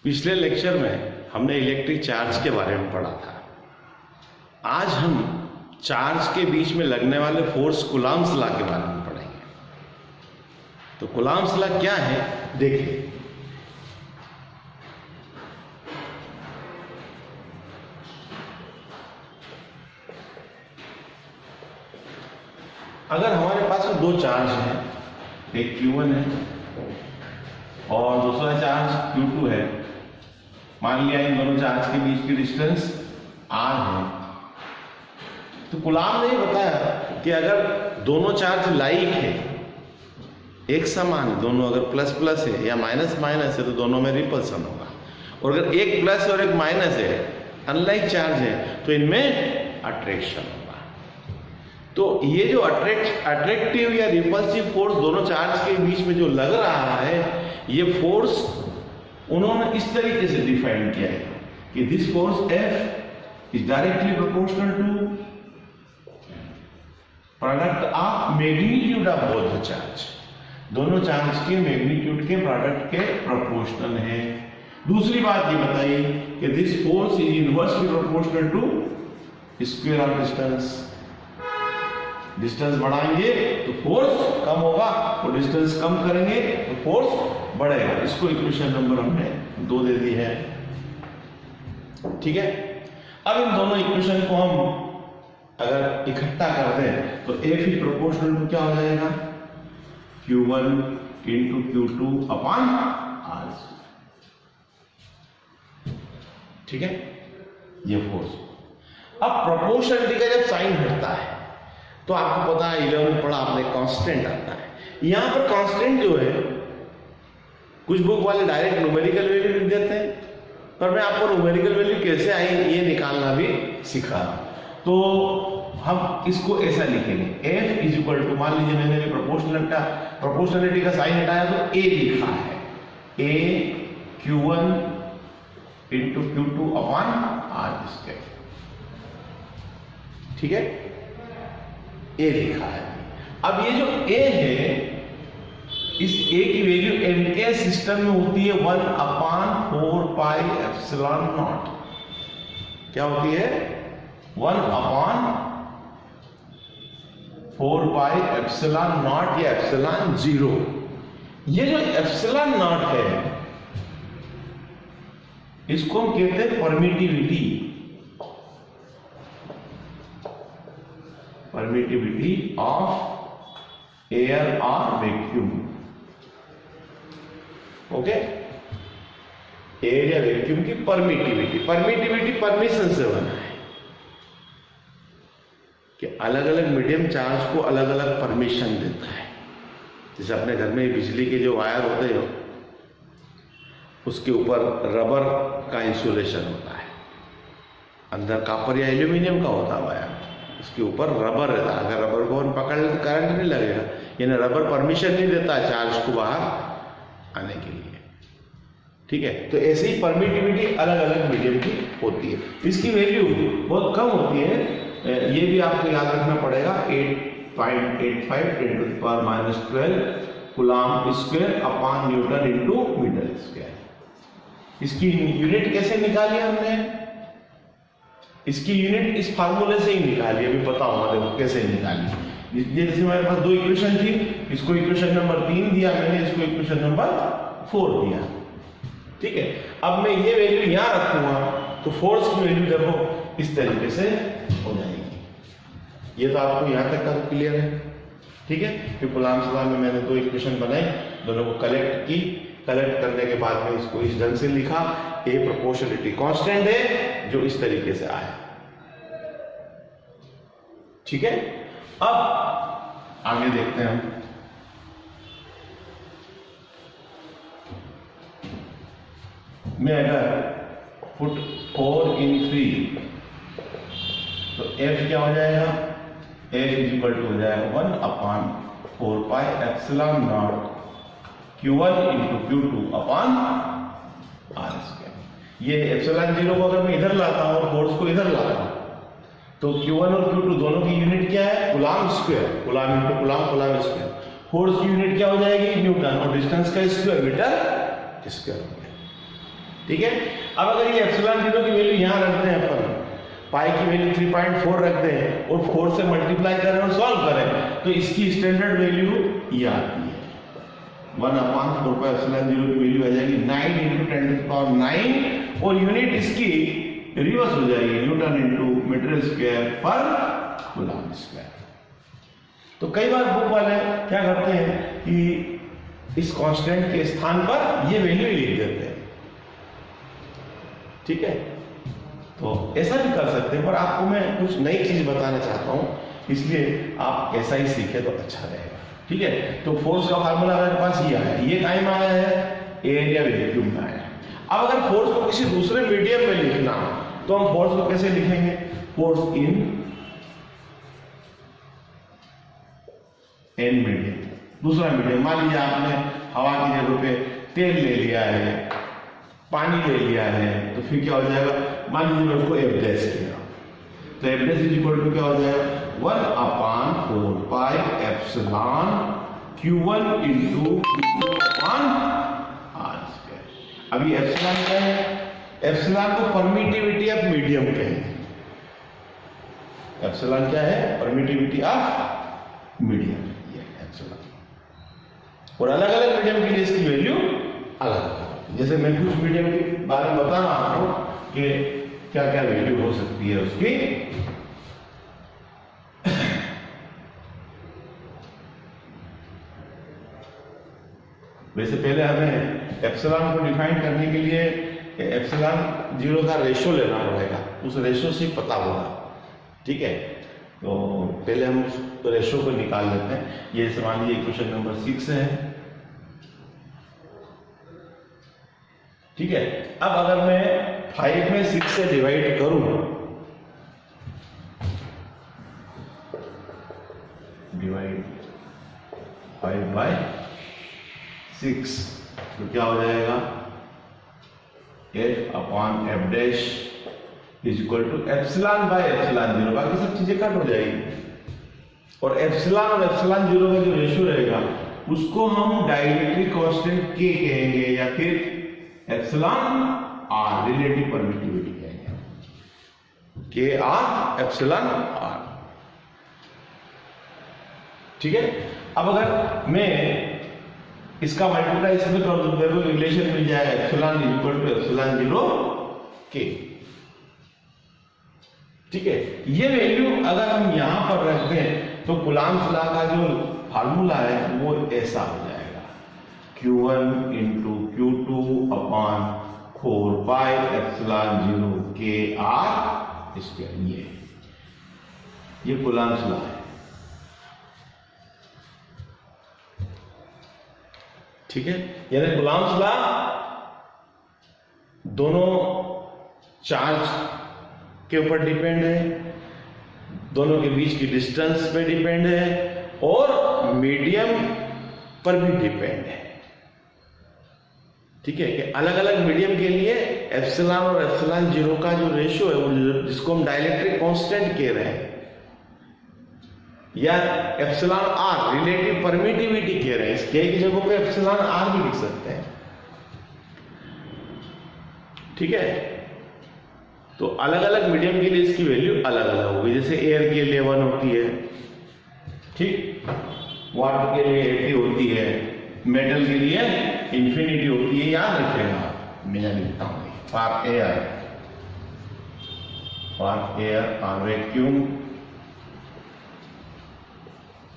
पिछले लेक्चर में हमने इलेक्ट्रिक चार्ज के बारे में पढ़ा था। आज हम चार्ज के बीच में लगने वाले फोर्स कूलॉम्स लॉ के बारे में पढ़ेंगे। तो कूलॉम्स लॉ क्या है देखिए। अगर हमारे पास में दो चार्ज हैं, एक Q1 है और दूसरा चार्ज Q2 है, मान लिया इन दोनों चार्ज के बीच की डिस्टेंस r है, तो कूलॉम ने बताया कि अगर दोनों चार्ज लाइक है, एक समान है, दोनों अगर प्लस प्लस है या माइनस माइनस है तो दोनों में रिपल्सन होगा, और अगर एक प्लस और एक माइनस है, अनलाइक चार्ज है, तो इनमें अट्रैक्शन होगा। तो ये जो अट्रैक्टिव या रिपल्सिव फोर्स दोनों चार्ज के बीच में जो लग रहा है, ये फोर्स उन्होंने इस तरीके से डिफाइन किया है कि this force F is directly proportional to product of magnitude of both the charge. दोनों चार्ज के मैग्नीट्यूड के प्रोडक्ट के प्रोपोर्शनल है। दूसरी बात ये बताइए कि this force is inversely proportional to square of distance. Distance बढ़ाएंगे तो फोर्स कम होगा, और डिस्टेंस कम करेंगे तो फोर्स बढ़ेगा। इसको इक्वेशन नंबर हमने 2 दे दी है। ठीक है, अब इन दोनों इक्वेशन को हम अगर इकट्ठा कर दें तो F इज प्रोपोर्शनल टू क्या हो जाएगा, Q1 into Q2 upon R। ठीक है, ये फोर्स। अब प्रोपोर्शनलिटी का जब साइन हटता है तो आपको पता है 11 में पढ़ा आपने, कांस्टेंट आता है। यहां पर कांस्टेंट जो है, कुछ बुक वाले डायरेक्ट न्यूमेरिकल वैल्यू लिख देते हैं, पर मैं आपको न्यूमेरिकल वैल्यू कैसे आई ये निकालना भी सिखा रहा हूं। तो हम इसको ऐसा लिखेंगे, F इज इक्वल टू, मान लीजिए मैंने प्रोपोर्शनलिटी का साइन हटाया तो A लिखा है, A Q1 into Q2 upon R square. ठीक है, A लिखा है। अब ये जो A है, इस A की वैल्यू M के सिस्टम में होती है 1 अपॉन 4 पाई एप्सिलॉन नॉट। क्या होती है, 1 अपॉन 4 पाई एप्सिलॉन नॉट या एप्सिलॉन 0। ये जो एप्सिलॉन नॉट है, इसको हम कहते हैं परमिटिविटी। परमिटिविटी ऑफ एयर और वैक्यूम। ओके, एयर या वैक्यूम की परमिटिविटी परमिशन से बना है कि अलग अलग मीडियम चार्ज को अलग अलग परमिशन देता है। जैसे अपने घर में बिजली के जो वायर होते हैं, उसके ऊपर रबर का इंसुलेशन होता है, अंदर कॉपर या एल्यूमिनियम का होता है वायर, उसके ऊपर रबर रहता है। अगर रबर को पकड़ ले तो करंट नहीं लगेगा, यानी रबर परमिशन नहीं देता चार्ज को बाहर आने के लिए। ठीक है, तो ऐसे ही परमिटिविटी अलग अलग मीडियम की होती है। इसकी वैल्यू बहुत कम होती है, ये भी आपको याद रखना पड़ेगा, 8.85 × 10⁻12 coulomb square upon newton into metre square. इसकी यूनिट कैसे निकाली हमने, इसकी यूनिट इस फार्मूले से ही निकाली, अभी पता होगा देखो कैसे निकाली। जैसे हमारे पास 2 इक्वेशन थी, इसको इक्वेशन नंबर 3 दिया मैंने, इसको इक्वेशन नंबर 4 दिया। ठीक है, अब मैं ये वैल्यू यहां रखूंगा तो फोर्स की वैल्यू देखो इस तरीके से हो जाएगी। ये तो आपको यहां तक का तो क्लियर है। ठीक है, फिर कूलॉम्स लॉ में मैंने 2 इक्वेशन बनाई, दोनों को कलेक्ट की, कलेक्ट करने के बाद में इसको इस ढंग से लिखा, A प्रोपोर्शनलिटी कांस्टेंट है जो इस तरीके से आया। ठीक है, अब आगे देखते हैं हम। मैं अगर पुट 4 इन 3 तो F क्या हो जाएगा, F इज इक्वल टू हो जाएगा 1 upon 4 pi epsilon not Q1 into Q2 upon R square. ये एप्सिलॉन 0 को अगर मैं इधर लाता हूं और फोर्स को इधर लाता हूं तो Q1 और Q2 दोनों की यूनिट क्या है, Coulomb square, Coulomb into Coulomb square. Force की यूनिट क्या हो जाएगी, न्यूटन, और डिस्टेंस का स्क्वायर मीटर स्क्वायर हो गया। ठीक है। अब अगर ये एप्सिलॉन 0 की वैल्यू यहाँ रखते हैं अपन, पाई की वैल्यू 3.4 रख दें और 4 से मल्टीप्लाई करें और सॉल्व करें, तो इसकी स्टैंडर्ड वैल्यू ये आती है 1/4πε0 की वैल्यू आ जाएगी 9 × 10⁹ और यूनिट इसकी रिवर्स हो जाएगी न्यूटन इंटू मीटर स्क्वायर पर कूलम स्क्वायर। तो कई बार बुक वाले क्या करते हैं कि इस कांस्टेंट के स्थान पर ये वैल्यू लिख देते हैं, ठीक है। तो ऐसा भी कर सकते हैं, पर आपको मैं कुछ नई चीज बताना चाहता हूं, इसलिए आप ऐसा ही सीखे तो अच्छा रहेगा, ठीक है। तो फोर्स का फार्मूला मेरे पास ये आया, ये टाइम आया है, एरिया वैक्यूम में आया। अब अगर फोर्स को किसी दूसरे मीडियम में लिखना हो तो हम फोर्स को कैसे लिखेंगे? फोर्स इन एन मीडियम, दूसरा मीडियम। मान लीजिए आपने हवा की जगह पे तेल ले लिया है, पानी ले लिया है, तो फिर क्या हो जाएगा? मान लीजिए मैं उसको एफ डैश किया, तो F dash is equal to क्या हो जाएगा? 1/4πε Q1 × Q2/r²। अभी एप्सिलॉन क्या है? एप्सिलॉन को परमिटिविटी ऑफ मीडियम कहेंगे। एप्सिलॉन क्या है? परमिटिविटी ऑफ मीडियम, ये एप्सिलॉन। और अलग अलग मीडियम के लिए इसकी वैल्यू अलग अलग, जैसे मैं कुछ मीडियम के बारे में बता रहा हूं कि क्या क्या वैल्यू हो सकती है उसकी। वैसे पहले हमें एप्सिलॉन को डिफाइन करने के लिए एप्सिलॉन 0 का रेशो लेना पड़ेगा, उस रेशो से पता होगा, ठीक है। तो पहले हम उस रेशो को निकाल लेते हैं। ये मान लीजिए क्वेश्चन नंबर 6 है, ठीक है। अब अगर मैं 5 में 6 से डिवाइड करूं, डिवाइड 5/6, तो क्या हो जाएगा? F/F' इज इक्वल टू ε/ε0, बाकी सब चीजें कट हो जाएगी। और एप्सिलॉन और ε/0 का जो रेशियो रहेगा उसको हम डाइलेक्ट्रिक कांस्टेंट K कहेंगे, या फिर एप्सिलॉन R, रिलेटिव परमिटिविटी कहेंगे, KR एप्सिलॉन R, ठीक है। अब अगर मैं इसका मल्टीप्लाई इसमें कर दूं, मेरे को रिलेशन मिल जाएगा epsilon is equal to ε/0 K, ठीक है। ये वैल्यू अगर हम यहां पर रखते हैं तो कूलॉम्स लॉ का जो फार्मूला है वो ऐसा हो जाएगा Q1 × Q2/4πε0 KR²। ये कूलॉम्स लॉ है, ठीक है। यानी कूलॉम्स लॉ दोनों चार्ज के ऊपर डिपेंड है, दोनों के बीच की डिस्टेंस पे डिपेंड है, और मीडियम पर भी डिपेंड है, ठीक है। कि अलग अलग मीडियम के लिए एप्सिलॉन और ε/0 का जो रेशियो है, वो जिसको हम डाइलेक्ट्रिक कांस्टेंट कह रहे हैं, या एप्सिलॉन R रिलेटिव परमिटिविटी कह रहे हैं, इस K की जगह पे एप्सिलॉन R भी लिख सकते हैं, ठीक है। तो अलग अलग मीडियम के लिए इसकी वैल्यू अलग अलग होगी। जैसे एयर के लिए 1 होती है, ठीक, वाटर के लिए 80 होती है, मेटल के लिए इंफिनिटी होती है। याद रखिएगा, मैं लिखता हूं for air on vacuum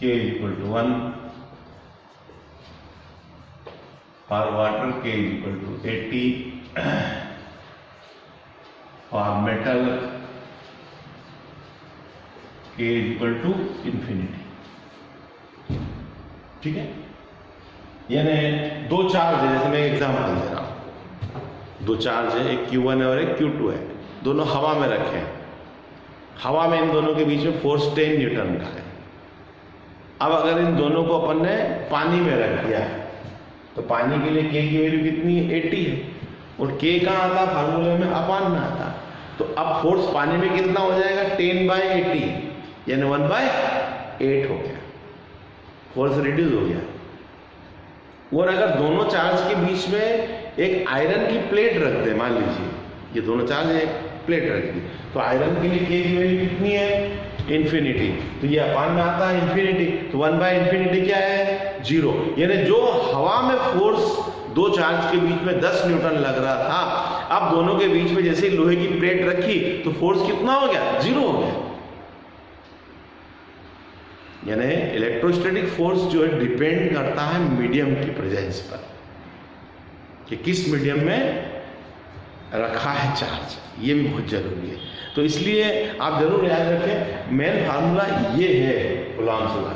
K = 1, for water K = 80, for metal K = infinity, ठीक है। यानी दो चार्ज है, जैसे मैं एग्जांपल दे रहा हूं, दो चार्ज है, एक Q1 है और एक Q2 है, दोनों हवा में रखे हैं। हवा में इन दोनों के बीच में फोर्स 10 न्यूटन का है। अब अगर इन दोनों को अपन ने पानी में रख दिया है, तो पानी के लिए K की वैल्यू कितनी है? 80 है, और K कहाँ आता? फार्मूले में अपान में आता। तो अब फोर्स पानी में कितना हो जाएगा? 10/80, यानी 1/8 हो गया, फोर्स रिड्यूस हो गया, और अगर दोनों चार्ज के बीच में एक आयरन की प्लेट रख दे, मान लीजिए ये दोनों चार्ज एक प्लेट रख दी, तो आयरन के लिए K की वैल्यू कितनी है? इन्फिनिटी। तो ये अपान में आता है इन्फिनिटी, तो 1/इन्फिनिटी क्या है? 0। यानी जो हवा में फोर्स दो चार्ज के बीच में 10 न्यूटन लग रहा था, अब दोनों के बीच में जैसे ही लोहे की प्लेट रखी तो फोर्स कितना हो गया? 0 हो गया। यानी इलेक्ट्रोस्टैटिक फोर्स जो है डिपेंड करता है मीडियम की प्रेजेंस पर, कि किस मीडियम में रखा है चार्ज, ये भी बहुत जरूरी है। तो इसलिए आप जरूर याद रखें, मेन फार्मूला ये है कूलॉम्स लॉ का।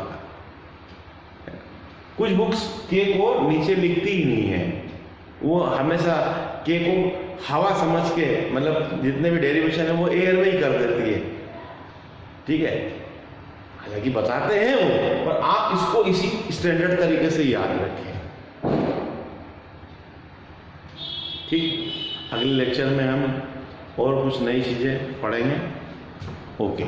कुछ बुक्स K को नीचे लिखती ही नहीं है, वो हमेशा K को हवा समझ के, मतलब जितने भी डेरिवेशन है वो एयर में ही कर देती है, ठीक है। हालांकि बताते हैं वो, पर आप इसको इसी स्टैंडर्ड तरीके से याद रखें, ठीक। अगले लेक्चर में हम और कुछ नई चीजें पढ़ेंगे। ओके।